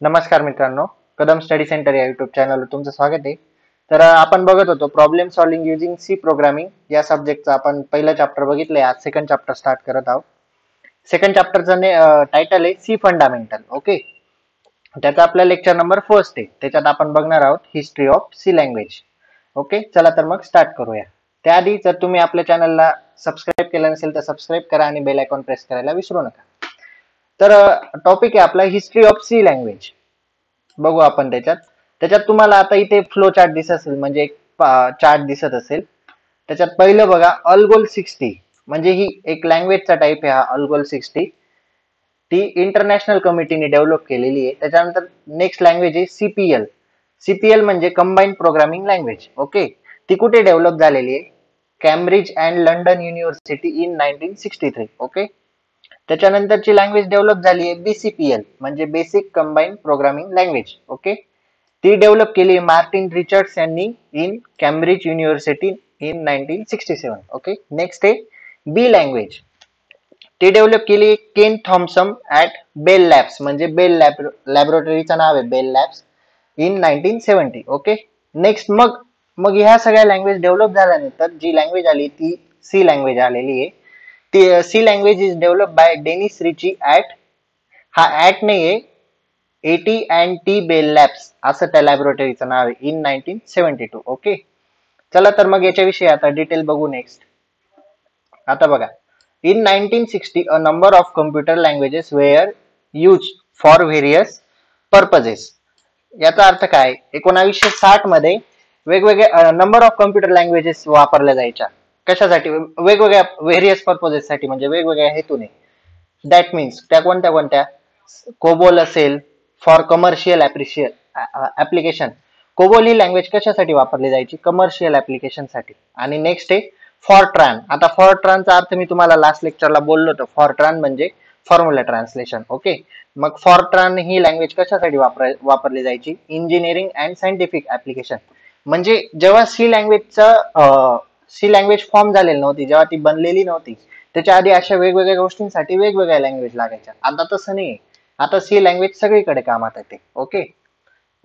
नमस्कार मित्रांनो, Kadam study centre या युट्यूब चॅनलवर तुमचं स्वागत आहे. तर आपण बघत होतो problem solving using C programming या सब्जेक्टचा आपण पहिलं चॅप्टर बघितलंय. आज सेकंड चॅप्टर स्टार्ट करत आहोत. सेकंड चॅप्टरचं टायटल आहे सी फंडामेंटल. ओके, त्याचा आपला लेक्चर नंबर फर्स्ट आहे. त्याच्यात आपण बघणार आहोत history of C language. Okay, चला तर मग स्टार्ट करूया. त्याआधी जर तुम्ही आपल्या चॅनलला सबस्क्राईब केलं नसेल तर सबस्क्राईब करा आणि बेल आयकॉन प्रेस करायला विसरू नका. तर टॉपिक आहे आपला हिस्ट्री ऑफ सी लँग्वेज. बघू आपण त्याच्यात तुम्हाला आता इथे फ्लो चार्ट दिसत असेल, म्हणजे एक चार्ट दिसत असेल. त्याच्यात पहिलं बघा अल्गोल 60, म्हणजे ही एक लँग्वेजचा टाईप आहे. हा अल्गोल 60 ती इंटरनॅशनल कमिटीने डेव्हलप केलेली आहे. त्याच्यानंतर नेक्स्ट लँग्वेज आहे सीपीएल. सीपीएल म्हणजे कंबाईंड प्रोग्रामिंग लँग्वेज. ओके, ती कुठे डेव्हलप झालेली आहे? Cambridge and London university in 1963. Okay, त्याच्यानंतरची लँग्वेज डेव्हलप झाली आहे बीसीपीएल, म्हणजे basic combined programming language. Okay, ती डेव्हलप केली आहे मार्टिन रिचर्ड्स यांनी in Cambridge university in 1967. Okay, next आहे बी लँग्वेज. ती डेव्हलप केली केन थॉम्सन ऍट बेल लॅब्स, म्हणजे बेल लॅबोरेटरीचं नाव आहे bell labs, in 1970. Okay, next मग ह्या सगळ्या लँग्वेज डेव्हलप झाल्यानंतर जी लँग्वेज आली ती सी लँग्वेज आलेली आहे. ती C language is develop by Dennis Ritchie at, हा ऍट नाहीये, A T and T Bell Labs असं त्या लॅबोरेटरीचं नाव आहे, इन 1972. ओके, चला तर मग याच्याविषयी आता डिटेल बघू. नेक्स्ट आता बघा, in 1960 a number of computer languages were use for various purposes. याचा अर्थ काय? 1960 मध्ये वेगवेगळ्या नंबर ऑफ कम्प्युटर लँग्वेजेस वापरल्या जायच्या. कशासाठी? वेगवेगळ्या व्हेरियस पर्पजेस साठी, म्हणजे वेगवेगळ्या हेतूने. दॅट मीन्स त्या कोणत्या? कोबोल असेल for commercial application. COBOL he language कशासाठी वापरली जायची? कमर्शियल ऍप्लिकेशन साठी. आणि नेक्स्ट आहे फॉरट्रान. आता फॉरट्रानचा अर्थ मी तुम्हाला लास्ट लेक्चरला बोललो होतो. फॉरट्रान म्हणजे फॉर्म्युला ट्रान्सलेशन. ओके, मग फॉरट्रान ही लँग्वेज कशासाठी वापरली जायची? Engineering and scientific application. म्हणजे जेव्हा सी लँग्वेज फॉर्म झालेली नव्हती, जेव्हा ती बनलेली नव्हती, त्याच्या आधी अशा वेगवेगळ्या गोष्टींसाठी वेगवेगळ्या लँग्वेज लागायच्या. आता तसं नाही, आता सी लँग्वेज सगळीकडे कामात येते. ओके,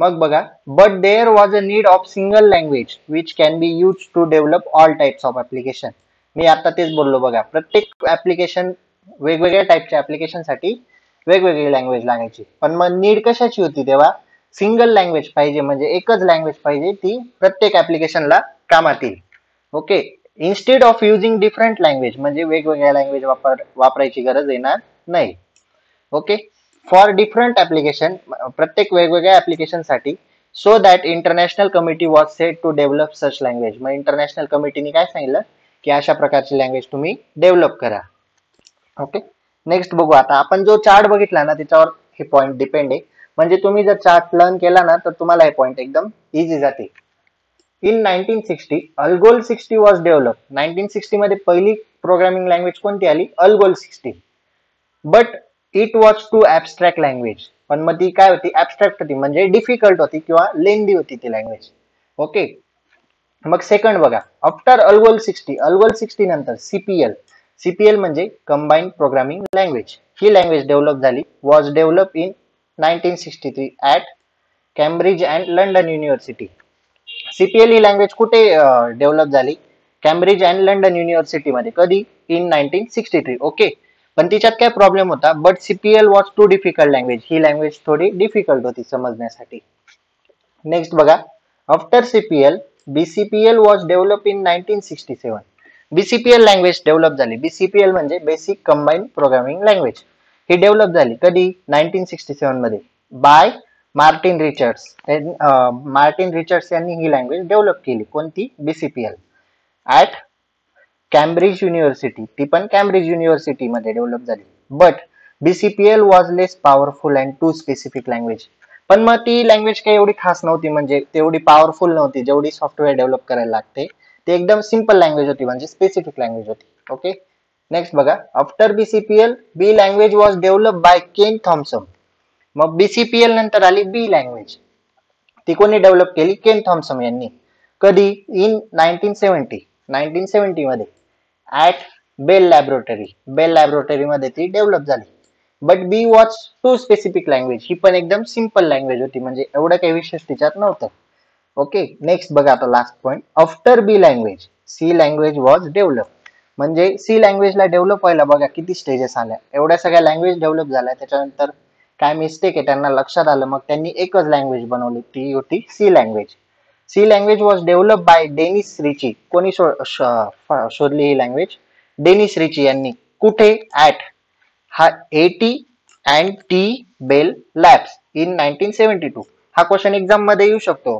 मग बघा, but there was a need of single language which can be use to develop all types of application. मी आता तेच बोललो बघा, प्रत्येक ऍप्लिकेशन, वेगवेगळ्या टाइपच्या ऍप्लिकेशन साठी वेगवेगळी लँग्वेज लागायची. पण मग नीड कशाची होती तेव्हा? सिंगल लँग्वेज पाहिजे, म्हणजे एकच लँग्वेज पाहिजे, ती प्रत्येक ऍप्लिकेशनला कामात येईल. Okay, instead of using different language, म्हणजे वेगवेगळ्या लँग्वेज वापरायची गरज येणार नाही. ओके, फॉर डिफरंट ऍप्लिकेशन, प्रत्येक वेगवेगळ्या ऍप्लिकेशन साठी. So that international committee was set to develop such language. मग इंटरनॅशनल कमिटीने काय सांगितलं की अशा प्रकारची लँग्वेज तुम्ही डेव्हलप करा. ओके, नेक्स्ट बघू. आता आपण जो चार्ट बघितला ना, त्याच्यावर हे पॉईंट डिपेंड आहे. म्हणजे तुम्ही जर चार्ट लर्न केला ना, तर तुम्हाला हे पॉईंट एकदम इझी जाते. In 1960 Algol 60 was develop. 1960 मध्ये पहिली प्रोग्रामिंग लँग्वेज कोणती आली? Algol 60. But it was too abstract language. पण मग ती काय होती? ऍबस्ट्रॅक्ट होती, म्हणजे डिफिकल्ट होती किंवा लेंदी होती ती लँग्वेज. ओके, मग सेकंड बघा, आफ्टर अल्गोल 60, अल्गोल 60 नंतर सीपीएल. सीपीएल म्हणजे कंबाईंड प्रोग्रामिंग लँग्वेज. ही लँग्वेज डेव्हलप झाली, was develop in 1963 at Cambridge and London university. CPL he language कुठे डेव्हलप झाली? कॅम्ब्रिज अँड लंडन युनिव्हर्सिटी मध्ये. कधी? इन 1963. ओके, पण तिच्यात काय प्रॉब्लेम होता? But CPL was too difficult language. ही लँग्वेज थोडी डिफिकल्ट होती समजण्यासाठी. नेक्स्ट बघा, after CPL BCPL was develop in 1967. BCPL language develop झाली. बीसीपीएल म्हणजे बेसिक कंबाईंड प्रोग्रामिंग लँग्वेज. ही डेव्हलप झाली कधी? 1967 मध्ये by Martin Richards. Martin Richards यांनी ही लँग्वेज डेव्हलप केली. कोणती? BCPL at Cambridge University. ती पण कॅम्ब्रिज युनिव्हर्सिटी मध्ये डेव्हलप झाली. But BCPL was less powerful and to specific language. पण मग ती लँग्वेज काही एवढी खास नव्हती, म्हणजे तेवढी पॉवरफुल नव्हती जेवढी सॉफ्टवेअर डेव्हलप करायला लागते. ती एकदम सिंपल लँग्वेज होती, म्हणजे स्पेसिफिक लँग्वेज होती. ओके, नेक्स्ट बघा, after BCPL B language was develop by Ken Thompson. मग बीसीपीएल नंतर आली बी लँग्वेज. ती कोणी डेव्हलप केली? केन थॉम्सन यांनी. कधी? इन 1970. 1970 मध्ये at Bell laboratory. Bell laboratory मध्ये ती डेव्हलप झाली. But B was too specific language, ही पण एकदम सिम्पल लँग्वेज होती, म्हणजे एवढं काही विशेष तिच्यात नव्हतं. ओके, नेक्स्ट बघा आता last point. After B language C language was develop. म्हणजे सी लँग्वेजला डेव्हलप व्हायला बघा किती स्टेजेस आल्या, एवढ्या सगळ्या लँग्वेज डेव्हलप झाल्या, त्याच्यानंतर काय मिस्टेक आहे त्यांना लक्षात आलं, मग त्यांनी एकच लँग्वेज बनवली, ती होती C language. C language was develop by Dennis Ritchie. कोणी शोधली ही लँग्वेज? डेनिस रिची यांनी. कुठे? ऍट हा AT and T Bell labs in 1972. हा क्वेश्चन एक्झाम मध्ये येऊ शकतो.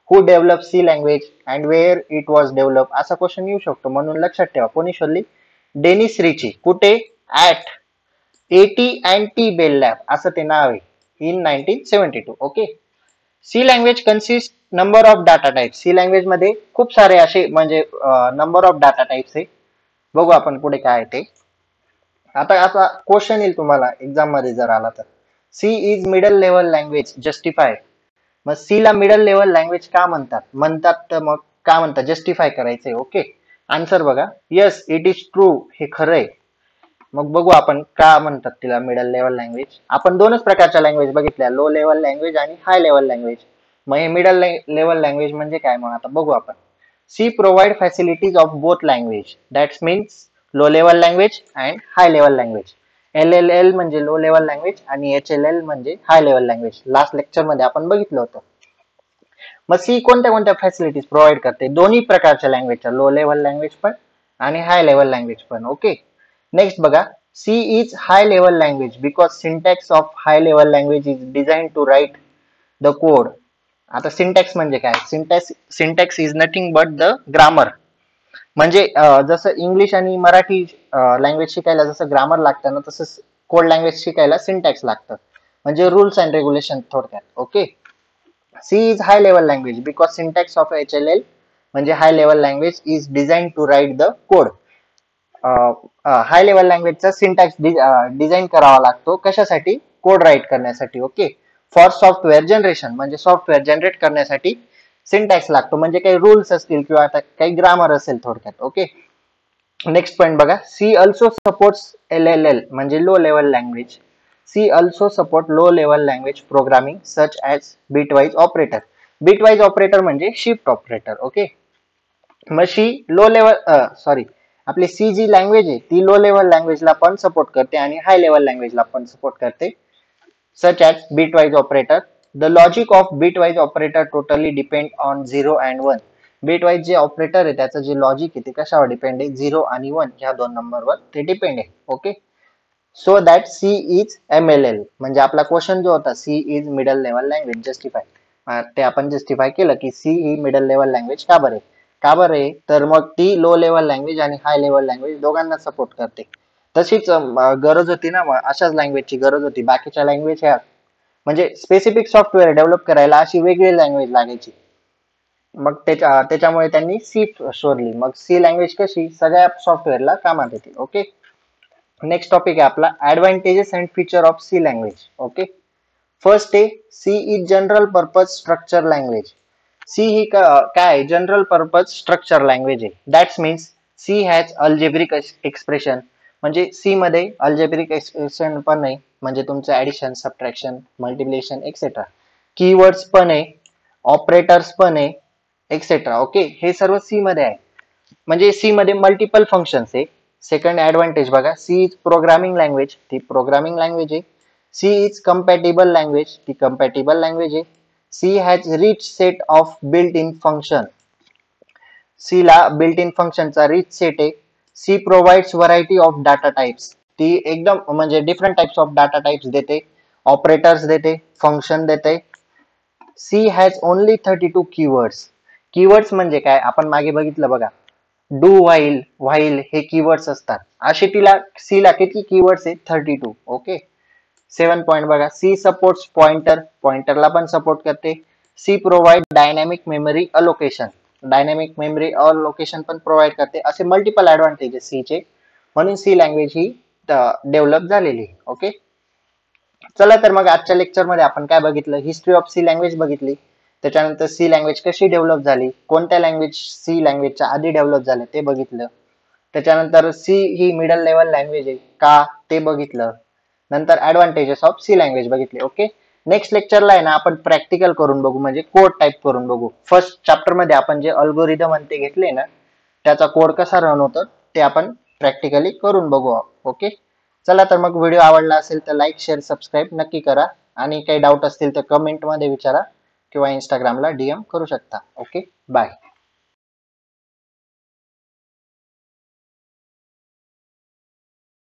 Who develop C language and where it was develop, असा क्वेश्चन येऊ शकतो, म्हणून लक्षात ठेवा. कोणी शोधली? Dennis Ritchie. कुठे? At AT and T Bell lab असं ते नाव आहे, in 1972. Okay. C language consist number of data types. C language मध्ये खूप सारे असे म्हणजे नंबर ऑफ डाटा टाइप्स आहे. बघू आपण पुढे काय आहे ते. आता असा क्वेश्चन येईल तुम्हाला एक्झाम मध्ये जर आला तर, C is middle level language justify. मग सी ला मिडल लेवल लँग्वेज का म्हणतात? तर मग का म्हणतात? जस्टिफाय करायचंय. ओके, आन्सर बघा. येस इट इज ट्रू, हे खरं आहे. मग बघू आपण का म्हणतात तिला मिडल लेवल लँग्वेज. आपण दोनच प्रकारच्या लँग्वेज बघितल्या, लो लेवल लँग्वेज आणि हाय लेवल लँग्वेज. मग हे मिडल लेवल लँग्वेज म्हणजे काय? मग आता बघू आपण. C provide facilities of both language, that's means low level language and high level language. LLL म्हणजे लो लेवल लँग्वेज आणि HLL म्हणजे high level language. Last lecture मध्ये आपण बघितलं होतं. मग सी कोणत्या कोणत्या फॅसिलिटीज प्रोव्हाइड करते? दोन्ही प्रकारच्या लँग्वेजच्या, लो लेवल लँग्वेज पण आणि हाय लेवल लँग्वेज पण. ओके, नेक्स्ट बघा. C is high level language because syntax of high level language is design to write the code. आता सिंटॅक्स म्हणजे काय? Syntax is nothing but the grammar. म्हणजे जसं English आणि मराठी लँग्वेज शिकायला जसं ग्रामर लागतं ना, तसं कोड लँग्वेज शिकायला सिंटॅक्स लागतं, म्हणजे रूल्स अँड रेग्युलेशन थोडक्यात. Okay. C is high level language because syntax of HLL म्हणजे high level language is design to write the code. High level लँग्वेजचा सिंटॅक्स डिझाईन करावा लागतो, कशासाठी? कोड राईट करण्यासाठी. ओके. फॉर सॉफ्टवेअर जनरेशन म्हणजे software generate करण्यासाठी syntax लागतो, म्हणजे काही रूल्स असतील किंवा आता काही ग्रामर असेल थोडक्यात. ओके. नेक्स्ट पॉइंट बघा. सी ऑल्सो सपोर्ट्स LLL म्हणजे low level language. C also support low level language programming such as bitwise operator. Bitwise operator म्हणजे शिफ्ट ऑपरेटर. ओके. मग सी लो लेवल आपली सी जी language आहे ती low level लँग्वेजला पण support करते आणि हाय लेवल लँग्वेजला पण सपोर्ट करते, सच as bitwise operator. The logic of bitwise operator totally depend on 0 and 1. Bitwise जे ऑपरेटर आहे त्याचं जे लॉजिक आहे ते कशावर डिपेंड आहे? 0 आणि 1 ह्या दोन नंबरवर ते डिपेंड आहे. Okay. So that C is MLL म्हणजे आपला क्वेश्चन जो होता C is middle level language justify, ते आपण जस्टिफाय केलं की सी ही मिडल लेवल लँग्वेज का बरे? का बरे? तर मग ती लो लेवल लँग्वेज आणि हाय लेवल लँग्वेज दोघांना सपोर्ट करते. तशीच गरज होती ना, मग अशाच लँग्वेजची गरज होती. बाकीच्या लँग्वेज ह्या म्हणजे स्पेसिफिक सॉफ्टवेअर डेव्हलप करायला अशी वेगळी लँग्वेज लागायची, मग त्याच्यामुळे त्यांनी सी शोधली. मग सी लँग्वेज कशी सगळ्या सॉफ्टवेअरला कामात येते. ओके. नेक्स्ट टॉपिक आहे आपला advantages and feature of C language. Okay. First आहे C is general purpose structure language. C ही काय? जनरल पर्पज स्ट्रक्चर लँग्वेज आहे. That's means C has algebraic expression म्हणजे सी मध्ये अल्जेब्रिक एक्सप्रेशन पण आहे, म्हणजे तुमचं addition, subtraction, multiplication etcetera. Keywords पण आहे, ऑपरेटर्स पण आहे एक्सेट्रा. ओके. हे सर्व सी मध्ये आहे, म्हणजे सी मध्ये मल्टिपल फंक्शन्स आहे. सेकंड ऍडव्हान्टेज बघा. सी इज प्रोग्रामिंग लँग्वेज, ती प्रोग्रामिंग लँग्वेज आहे. सी इज कंपॅटिबल लँग्वेज, ती कंपॅटिबल लँग्वेज आहे. C has rich set of built in function, C ला बिल्ट इन फंक्शनचा रिच सेट आहे. C provides variety of data types, ती एकदम म्हणजे different types of data types देते, ऑपरेटर्स देते, फंक्शन देते. C has only 32 keywords. Keywords म्हणजे काय? आपण मागे बघितलं बघा, डू व्हाईल हे कीवर्ड्स असतात, असे तिला सी ला किती कीवर्ड्स आहेत? 32. ओके. 7 पॉइंट बघा. सी सपोर्ट्स पॉइंटर, पॉइंटरला पण सपोर्ट करते. C provide dynamic memory allocation, dynamic memory allocation पण प्रोव्हाइड करते. असे मल्टिपल ऍडव्हान्टेजेस सी चे, म्हणून सी लँग्वेज ही डेव्हलप झालेली. ओके. चला तर मग आजच्या लेक्चर मध्ये आपण काय बघितलं? हिस्ट्री ऑफ सी लँग्वेज बघितली, त्याच्यानंतर सी लँग्वेज कशी डेव्हलप झाली, कोणत्या लँग्वेज सी लँग्वेजच्या आधी डेव्हलप झाले ते बघितलं. त्याच्यानंतर सी ही मिडल लेवल लँग्वेज आहे का ते बघितलं. नंतर ऍडव्हान्टेजेस ऑफ सी लँग्वेज बघितले. ओके, नेक्स्ट लेक्चरला आहे ना आपण प्रॅक्टिकल करून बघू, म्हणजे कोड टाईप करून बघू. फर्स्ट चॅप्टर मध्ये आपण जे अल्गोरिदम ते घेतले ना त्याचा कोड कसा रन होतो ते आपण प्रॅक्टिकली करून बघू. ओके, चला तर मग व्हिडिओ आवडला असेल तर लाईक शेअर सबस्क्राईब नक्की करा, आणि काही डाऊट असतील तर कमेंट मध्ये विचारा किंवा इंस्टाग्रामला DM करू शकता. Okay, bye.